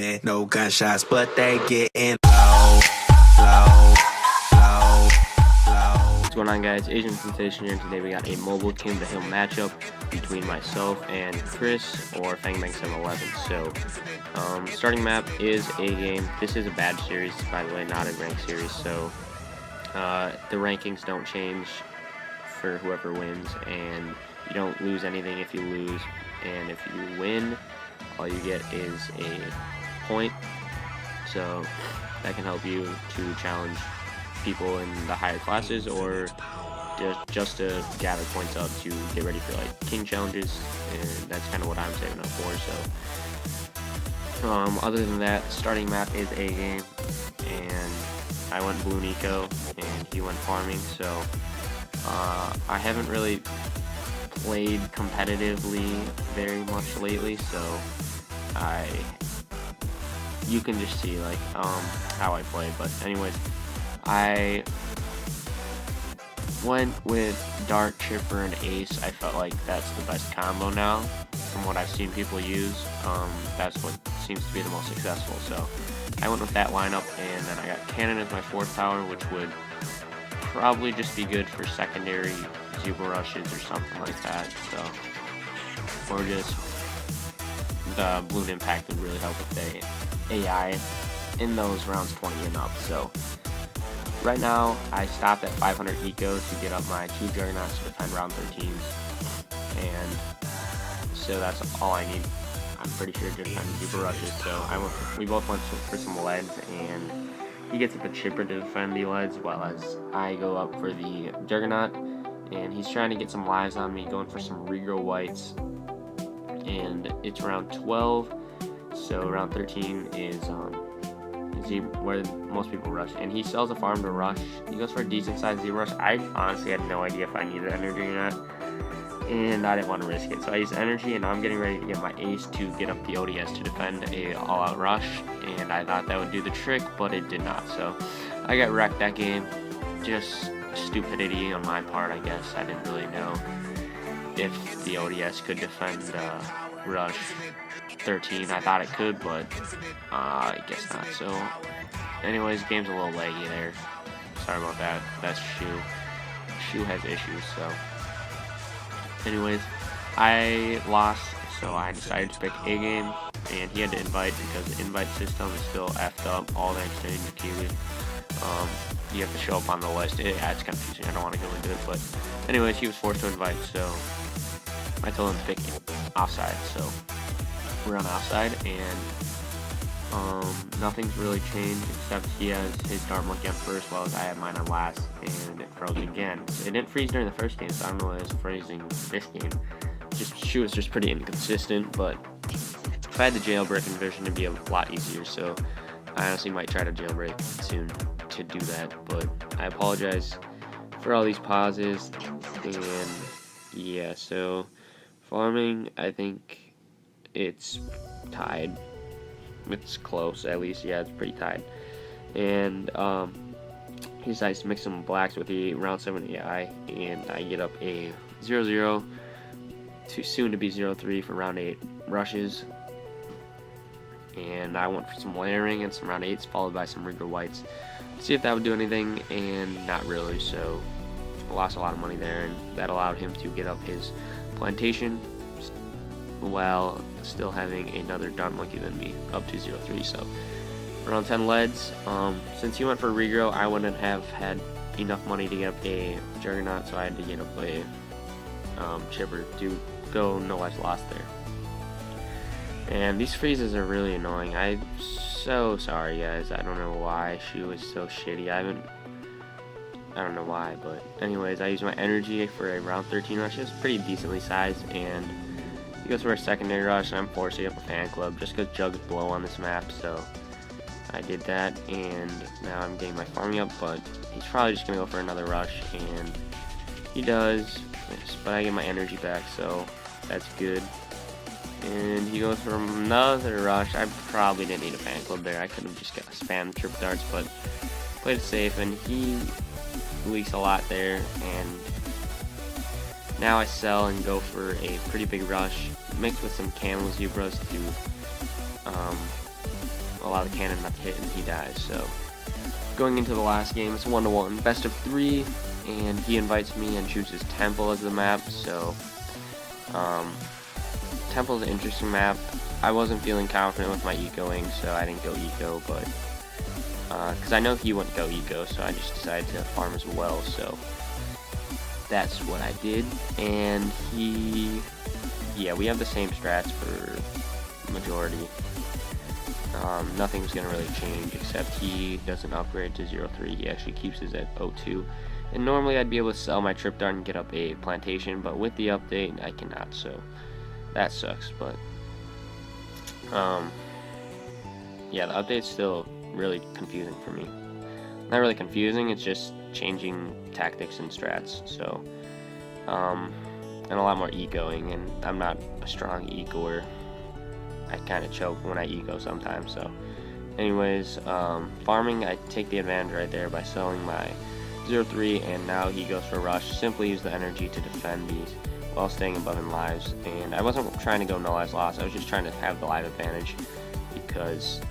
booming, no gunshots, but they getting low, low, low, low. What's going on, guys? Asian Sensation here, and today we got a mobile King of the Hill matchup between myself and Chris, or FB711. So, starting map is A game. This is a badge series, by the way, not a ranked series, so the rankings don't change for whoever wins, and you don't lose anything if you lose, and if you win, all you get is a point, so that can help you to challenge people in the higher classes, or just to gather points up to get ready for like king challenges, and that's kind of what I'm saving up for. So other than that, starting map is A game, and I went blue Nico and he went farming, so I haven't really played competitively very much lately, so you can just see like how I play. But anyways, I went with Dart, Chipper, and Ace. I felt like that's the best combo now from what I've seen people use. That's what seems to be the most successful, so I went with that lineup, and then I got Cannon as my fourth tower, which would probably just be good for secondary Zebra rushes or something like that, so, or just the balloon impact would really help with the AI in those rounds 20 and up. So right now I stopped at 500 eco to get up my 2 juggernauts to defend round 13, and so that's all I need. I'm pretty sure to defend Zebra rushes, so we both went for some leads, and he gets up a Chipper to defend the leads, while as I go up for the Juggernaut, and he's trying to get some lives on me, going for some regrow whites, and it's round 12, so round 13 is where most people rush, and he sells a farm to rush. He goes for a decent sized zebra rush. I honestly had no idea if I needed energy or not, and I didn't want to risk it, so I used energy, and now I'm getting ready to get my ace to get up the ODS to defend a all-out rush, and I thought that would do the trick, but it did not. So I got wrecked that game. Just stupidity on my part, I guess. I didn't really know if the ODS could defend rush 13. I thought it could, but I guess not. So anyways, game's a little laggy there. Sorry about that. That's Shu has issues, so anyways, I lost, so I decided to pick A game, and he had to invite because the invite system is still effed up. All the exchange Kiwi, you have to show up on the list. It's confusing. I don't want to go into it, but anyways, he was forced to invite, so I told him to pick offside. So we're on offside, and nothing's really changed except he has his Dart Monkey on first, while I have mine on last, and it froze again. So it didn't freeze during the first game, so I don't know why it's freezing this game. She was just pretty inconsistent, but if I had the jailbreak envision, it'd be a lot easier, so I honestly might try to jailbreak soon to do that. But I apologize for all these pauses, and yeah, so farming, I think it's tied. It's close, at least. Yeah, it's pretty tied. And he decides to mix some blacks with the round 7 AI, and I get up a 0-0 to soon to be 0-3 for round 8 rushes. And I went for some layering and some round 8s, followed by some rigor whites, see if that would do anything, and not really. So I lost a lot of money there, and that allowed him to get up his plantation while still having another Dart Monkey than me, up to 0-3. So around 10 leads. Since he went for regrow, I wouldn't have had enough money to get up a Juggernaut, so I had to get up a Chipper to go no less lost there. And these freezes are really annoying. I'm so sorry, guys. I don't know why Shu is so shitty. I don't know why, but anyways, I used my energy for a round 13 rush. It's pretty decently sized, and he goes for a secondary rush, and I'm forcing up a fan club just because Jug's blow on this map, so I did that, and now I'm getting my farming up, but he's probably just going to go for another rush, and he does, but I get my energy back, so that's good. And he goes for another rush. I probably didn't need a fan club there. I could have just got spammed trip darts, but played it safe, and he leaks a lot there, and now I sell and go for a pretty big rush, mixed with some camo zebras to allow the cannon not to hit, and he dies. So going into the last game, it's 1-1, best of 3, and he invites me and chooses Temple as the map. So Temple is an interesting map. I wasn't feeling confident with my ecoing, so I didn't go eco, but because I know he wouldn't go eco, so I just decided to farm as well. So that's what I did, and yeah, we have the same strats for majority. Nothing's gonna really change except he doesn't upgrade to 0.3. He actually keeps his at 0.2. And normally I'd be able to sell my trip dart and get up a plantation, but with the update I cannot, so that sucks. But yeah, the update's still really confusing for me. Not really confusing, it's just changing tactics and strats. So and a lot more ecoing, and I'm not a strong ecoer. I kind of choke when I eco sometimes. So anyways, farming, I take the advantage right there by selling my 0.3, and now he goes for rush. Simply use the energy to defend these while staying above in lives, and I wasn't trying to go no lives lost. I was just trying to have the live advantage because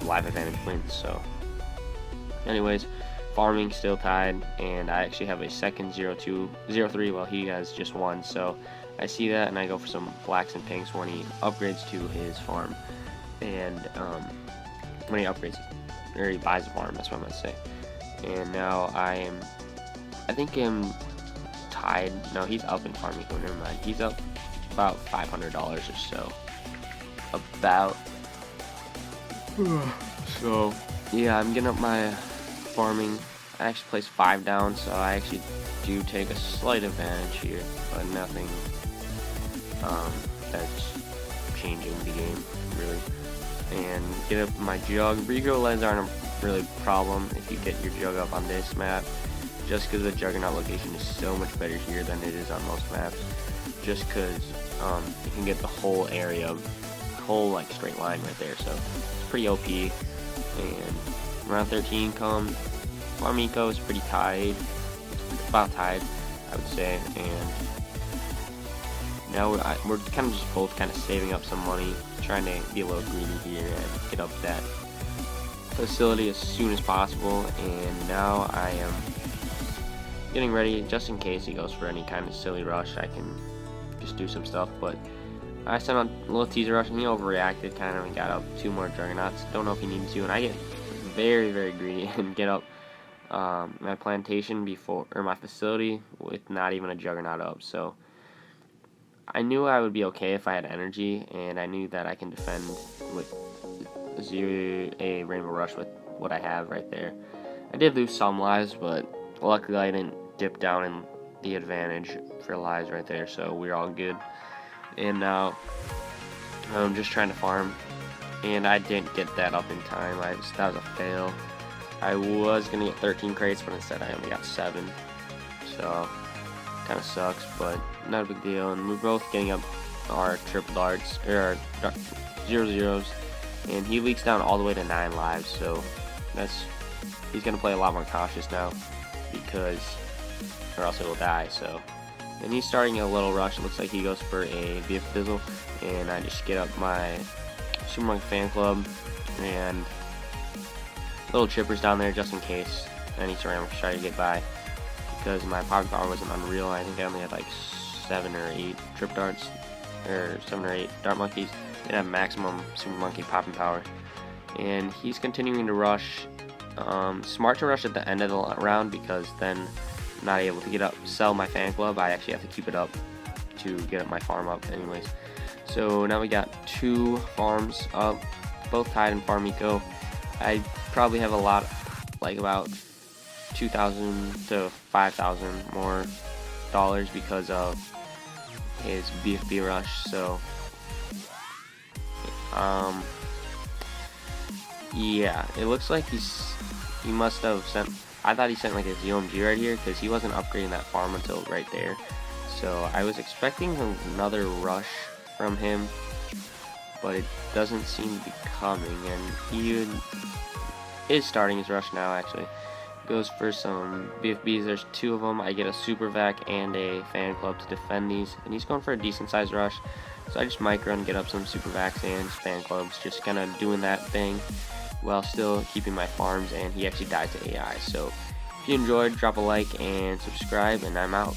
live advantage wins. So anyways, farming still tied, and I actually have a second 0.3 while he has just one. So I see that, and I go for some blacks and pinks when he upgrades to his farm, and when he upgrades, or he buys a farm, that's what I'm gonna say. And now I think I'm tied. No, he's up in farming. Oh, never mind. He's up about $500 or so. So yeah, I'm getting up my farming. I actually placed 5 down, so I actually do take a slight advantage here, but nothing that's changing the game really. And get up my jug. Regrow leads aren't a really problem if you get your jug up on this map, just because the juggernaut location is so much better here than it is on most maps. Just because you can get the whole area, whole like straight line right there. So it's pretty OP. And round 13 comes. Farm eco is pretty tied. It's about tied, I would say. And now we're kind of just both kind of saving up some money, trying to be a little greedy here and get up that facility as soon as possible. And now I am getting ready just in case he goes for any kind of silly rush. I can just do some stuff, but I sent on a little teaser rush and he overreacted kind of and got up 2 more juggernauts. Don't know if he needed to, and I get very, very greedy and get up my plantation before, or my facility, with not even a juggernaut up. So I knew I would be okay if I had energy, and I knew that I can defend with a Rainbow Rush with what I have right there. I did lose some lives, but luckily I didn't dip down in the advantage for lives right there, so we're all good. And now I'm just trying to farm, and I didn't get that up in time. That was a fail. I was gonna get 13 crates, but instead I only got 7, so kind of sucks, but not a big deal. And we're both getting up our triple darts, or our 0-0s, and he leaks down all the way to 9 lives. So he's gonna play a lot more cautious now, because or else it will die. So, and he's starting a little rush. It looks like he goes for a BF Bizzle, and I just get up my Super Monkey Fan Club and little chippers down there just in case any ceramic try to get by, because my power power wasn't unreal. I think I only had like 7 or 8 trip darts, or 7 or 8 dart monkeys, and have maximum Super Monkey popping power. And he's continuing to rush. Smart to rush at the end of the round, because then I'm not able to get up, sell my fan club. I actually have to keep it up to get up my farm up anyways. So now we got 2 farms up, both tied in farm eco. I probably have a lot, like about 2,000 to 5,000 more dollars because of his BFB rush. So yeah, it looks like he must have sent, I thought he sent like a ZOMG right here, because he wasn't upgrading that farm until right there. So I was expecting another rush from him, but it doesn't seem to be coming. And he is starting his rush now, actually. goes for some BFBs. There's 2 of them. I get a super vac and a fan club to defend these, and he's going for a decent sized rush. So I just mic run, get up some super vacs and fan clubs, just kind of doing that thing while still keeping my farms, and he actually died to AI. So if you enjoyed, drop a like and subscribe, and I'm out.